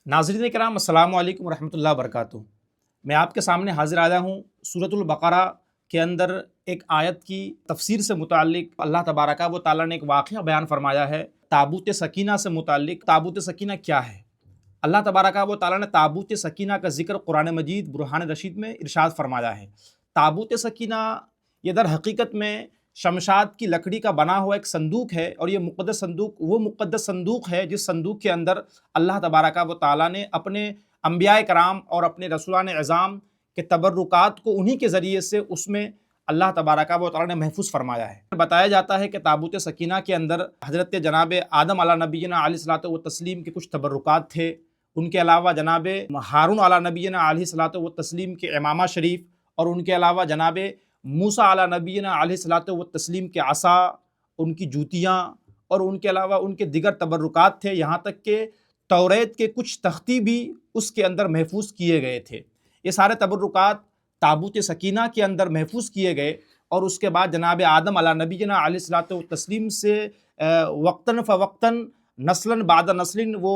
ناظرین کرام السلام علیکم ورحمۃ اللہ وبرکاتہ۔ میں آپ کے سامنے حاضر آیا ہوں سورۃ البقرہ کے اندر ایک آیت کی تفسیر سے متعلق اللہ تبارک و تعالیٰ نے ایک واقعہ بیان فرمایا ہے تابوت سکینہ سے متعلق۔ تابوت سکینہ کیا ہے؟ اللہ تبارک و تعالیٰ نے تابوت سکینہ کا ذکر قرآن مجید برہان رشید میں ارشاد فرمایا ہے۔ تابوت سکینہ یہ در حقیقت میں شمشاد کی لکڑی کا بنا ہوا ایک صندوق ہے، اور یہ مقدس صندوق وہ مقدس صندوق ہے جس صندوق کے اندر اللہ تبارک و تعالیٰ نے اپنے انبیاء کرام اور اپنے رسولان اعظام کے تبرکات کو انہی کے ذریعے سے اس میں اللہ تبارک و تعالیٰ نے محفوظ فرمایا ہے۔ بتایا جاتا ہے کہ تابوت سکینہ کے اندر حضرت جناب آدم علیہ نبینا علیہ الصلوۃ والتسلیم کے کچھ تبرکات تھے، ان کے علاوہ جناب ہارون علیہ نبینا علیہ الصلوۃ والتسلیم کے امامہ شریف، اور ان کے علاوہ جناب موسیٰ علیہ نبینا علیہ الصلوۃ والتسلیم کے عصا، ان کی جوتیاں، اور ان کے علاوہ ان کے دیگر تبرکات تھے، یہاں تک کہ توریت کے کچھ تختی بھی اس کے اندر محفوظ کیے گئے تھے۔ یہ سارے تبرکات تابوت سکینہ کے اندر محفوظ کیے گئے، اور اس کے بعد جناب آدم علیہ نبینا علیہ الصلوۃ والتسلیم سے وقتاً فوقتاً نسلاً بعد نسل وہ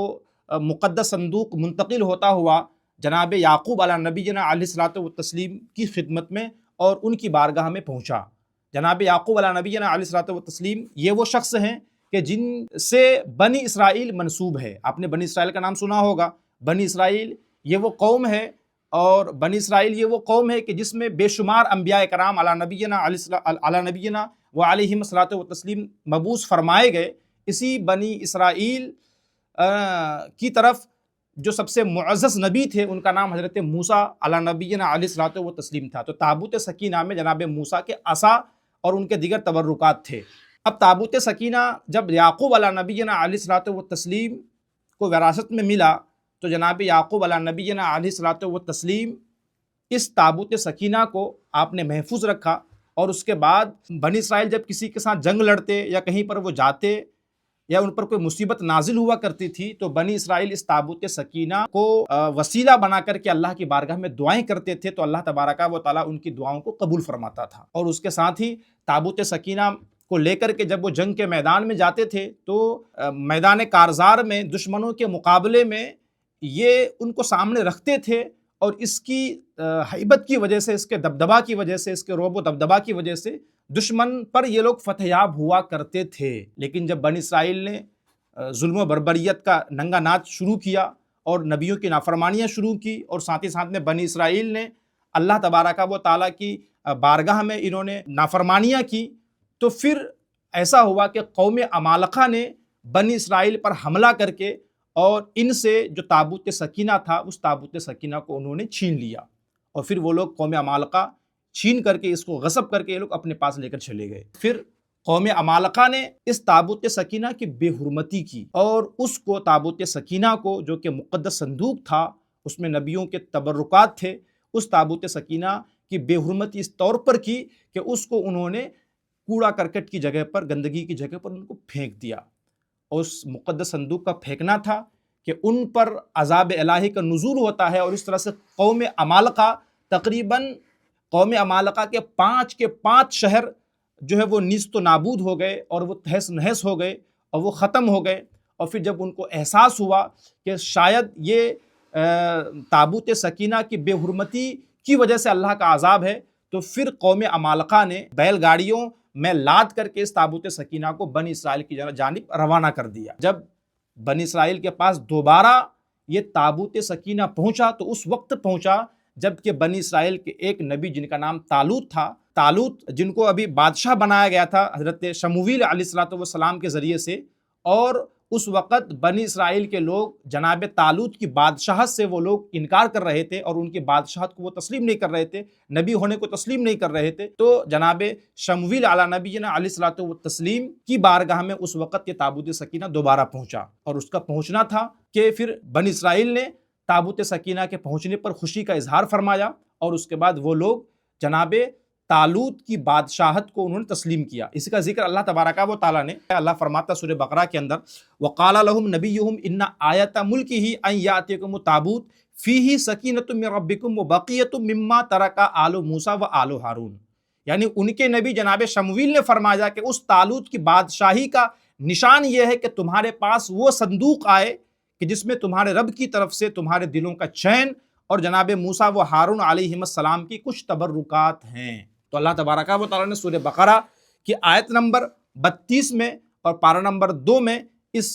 مقدس صندوق منتقل ہوتا ہوا جناب یعقوب علیہ نبینا علیہ الصلوۃ والتسلیم کی خدمت میں اور ان کی بارگاہ میں پہنچا۔ جناب یعقوب علیہ نبینا علیہ الصلوۃ والتسلیم یہ وہ شخص ہیں کہ جن سے بنی اسرائیل منسوب ہے۔ آپ نے بنی اسرائیل کا نام سنا ہوگا۔ بنی اسرائیل یہ وہ قوم ہے، اور بنی اسرائیل یہ وہ قوم ہے کہ جس میں بے شمار انبیاء کرام علی نبینا و علیہم الصلوۃ والتسلیم مبعوث فرمائے گئے۔ اسی بنی اسرائیل کی طرف جو سب سے معزز نبی تھے ان کا نام حضرت موسیٰ علی نبینا علیہ الصلوۃ والتسلیم تھا۔ تو تابوت سکینہ میں جناب موسیٰ کے عصا اور ان کے دیگر تبرکات تھے۔ اب تابوت سکینہ جب یعقوب علی نبینا علیہ الصلوۃ والتسلیم کو وراثت میں ملا، تو جناب یعقوب علی نبینا علیہ الصلوۃ والتسلیم اس تابوت سکینہ کو آپ نے محفوظ رکھا، اور اس کے بعد بنی اسرائیل جب کسی کے ساتھ جنگ لڑتے یا کہیں پر وہ جاتے یا ان پر کوئی مصیبت نازل ہوا کرتی تھی، تو بنی اسرائیل اس تابوت سکینہ کو وسیلہ بنا کر کے اللہ کی بارگاہ میں دعائیں کرتے تھے، تو اللہ تبارک و تعالیٰ ان کی دعاؤں کو قبول فرماتا تھا۔ اور اس کے ساتھ ہی تابوت سکینہ کو لے کر کے جب وہ جنگ کے میدان میں جاتے تھے، تو میدان کارزار میں دشمنوں کے مقابلے میں یہ ان کو سامنے رکھتے تھے، اور اس کی ہیبت کی وجہ سے، اس کے دبدبا کی وجہ سے، اس کے رعب و دبدبا کی وجہ سے دشمن پر یہ لوگ فتح یاب ہوا کرتے تھے۔ لیکن جب بنی اسرائیل نے ظلم و بربریت کا ننگا ناچ شروع کیا اور نبیوں کی نافرمانیاں شروع کی، اور ساتھ ہی ساتھ میں بنی اسرائیل نے اللہ تبارک و تعالیٰ کی بارگاہ میں انہوں نے نافرمانیاں کی، تو پھر ایسا ہوا کہ قوم عمالقہ نے بنی اسرائیل پر حملہ کر کے اور ان سے جو تابوت سکینہ تھا اس تابوت سکینہ کو انہوں نے چھین لیا، اور پھر وہ لوگ قوم عمالقہ چھین کر کے اس کو غصب کر کے یہ لوگ اپنے پاس لے کر چلے گئے۔ پھر قوم عمالقہ نے اس تابوت سکینہ کی بے حرمتی کی، اور اس کو تابوت سکینہ کو جو کہ مقدس صندوق تھا، اس میں نبیوں کے تبرکات تھے، اس تابوت سکینہ کی بے حرمتی اس طور پر کی کہ اس کو انہوں نے کوڑا کرکٹ کی جگہ پر، گندگی کی جگہ پر ان کو پھینک دیا۔ اور اس مقدس صندوق کا پھینکنا تھا کہ ان پر عذاب الہی کا نزول ہوتا ہے، اور اس طرح سے قوم عمالقہ تقریباً قوم عمالقہ کے 5 شہر جو ہے وہ نیست و نابود ہو گئے، اور وہ تہس نہس ہو گئے، اور وہ ختم ہو گئے۔ اور پھر جب ان کو احساس ہوا کہ شاید یہ تابوت سکینہ کی بے حرمتی کی وجہ سے اللہ کا عذاب ہے، تو پھر قوم عمالقہ نے بیل گاڑیوں میں لاد کر کے اس تابوت سکینہ کو بنی اسرائیل کی جانب روانہ کر دیا۔ جب بنی اسرائیل کے پاس دوبارہ یہ تابوت سکینہ پہنچا، تو اس وقت پہنچا جب کہ بنی اسرائیل کے ایک نبی جن کا نام طالوت تھا، طالوت جن کو ابھی بادشاہ بنایا گیا تھا حضرت شمویل علیہ الصلوۃ والسلام کے ذریعے سے، اور اس وقت بنی اسرائیل کے لوگ جناب طالوت کی بادشاہت سے وہ لوگ انکار کر رہے تھے، اور ان کی بادشاہت کو وہ تسلیم نہیں کر رہے تھے، نبی ہونے کو تسلیم نہیں کر رہے تھے۔ تو جناب شمویل علیہ نبینا علیہ الصلوۃ والتسلیم کی بارگاہ میں اس وقت یہ تابوت سکینہ دوبارہ پہنچا، اور اس کا پہنچنا تھا کہ پھر بنی اسرائیل نے تابوت سکینہ کے پہنچنے پر خوشی کا اظہار فرمایا، اور اس کے بعد وہ لوگ جناب طالوت کی بادشاہت کو انہوں نے تسلیم کیا۔ اسی کا ذکر اللہ تبارک و تعالیٰ نے، اللہ فرماتا سورہ بقرہ کے اندر، وَقَالَ لَهُمْ نَبِيُّهُمْ إِنَّ آيَةَ مُلْكِهِ أَن يَأْتِيَكُمُ التَّابُوتُ فِيهِ سَكِينَةٌ مِّن رَبِّكُمْ وَبَقِيَّةٌ مِّمَّا تَرَكَ آلُ موسیٰ وآلُ ہارون۔ یعنی ان کے نبی جناب شمویل نے فرمایا کہ اس طالوت کی بادشاہی کا نشان یہ ہے کہ تمہارے پاس وہ صندوق آئے کہ جس میں تمہارے رب کی طرف سے تمہارے دلوں کا چین اور جناب موسیٰ و ہارون علیہ السلام کی کچھ تبرکات ہیں۔ تو اللہ تبارک و تعالیٰ نے سورہ بقرہ کی آیت نمبر 32 میں اور پارہ نمبر 2 میں اس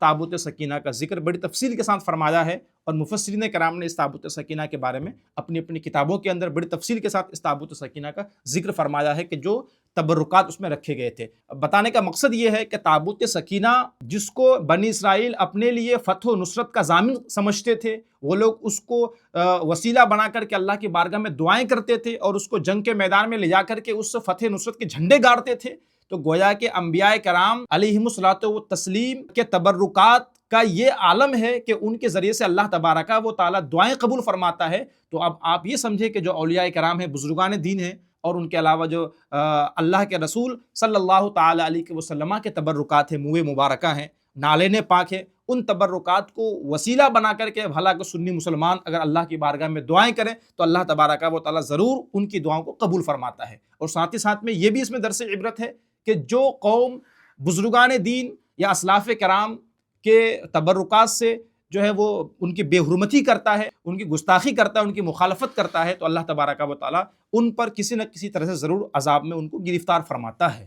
تابوت سکینہ کا ذکر بڑی تفصیل کے ساتھ فرمایا ہے، اور مفسرین کرام نے اس تابوت سکینہ کے بارے میں اپنی اپنی کتابوں کے اندر بڑی تفصیل کے ساتھ اس تابوت سکینہ کا ذکر فرمایا ہے کہ جو تبرکات اس میں رکھے گئے تھے۔ بتانے کا مقصد یہ ہے کہ تابوت سکینہ جس کو بنی اسرائیل اپنے لیے فتح و نصرت کا ضامن سمجھتے تھے، وہ لوگ اس کو وسیلہ بنا کر کے اللہ کی بارگاہ میں دعائیں کرتے تھے اور اس کو جنگ کے میدان میں لے جا کر کے اس سے فتح نصرت کے جھنڈے گاڑتے تھے، تو گویا کہ انبیاء کرام علیہم الصلاۃ والتسلیم کے تبرکات کا یہ عالم ہے کہ ان کے ذریعے سے اللہ تبارک و تعالیٰ دعائیں قبول فرماتا ہے۔ تو اب آپ یہ سمجھیں کہ جو اولیاء کرام ہیں، بزرگان دین ہیں، اور ان کے علاوہ جو اللہ کے رسول صلی اللہ تعالی علیہ وسلم کے تبرکات ہیں، منہ مبارکہ ہیں، نالین پاک ہیں، ان تبرکات کو وسیلہ بنا کر کے بھلا کہ سنی مسلمان اگر اللہ کی بارگاہ میں دعائیں کریں تو اللہ تبارک و تعالیٰ ضرور ان کی دعاؤں کو قبول فرماتا ہے۔ اور ساتھ ہی ساتھ میں یہ بھی اس میں درس عبرت ہے کہ جو قوم بزرگان دین یا اسلاف کرام کے تبرکات سے جو ہے وہ ان کی بے حرمتی کرتا ہے، ان کی گستاخی کرتا ہے، ان کی مخالفت کرتا ہے، تو اللہ تبارک و تعالیٰ ان پر کسی نہ کسی طرح سے ضرور عذاب میں ان کو گرفتار فرماتا ہے۔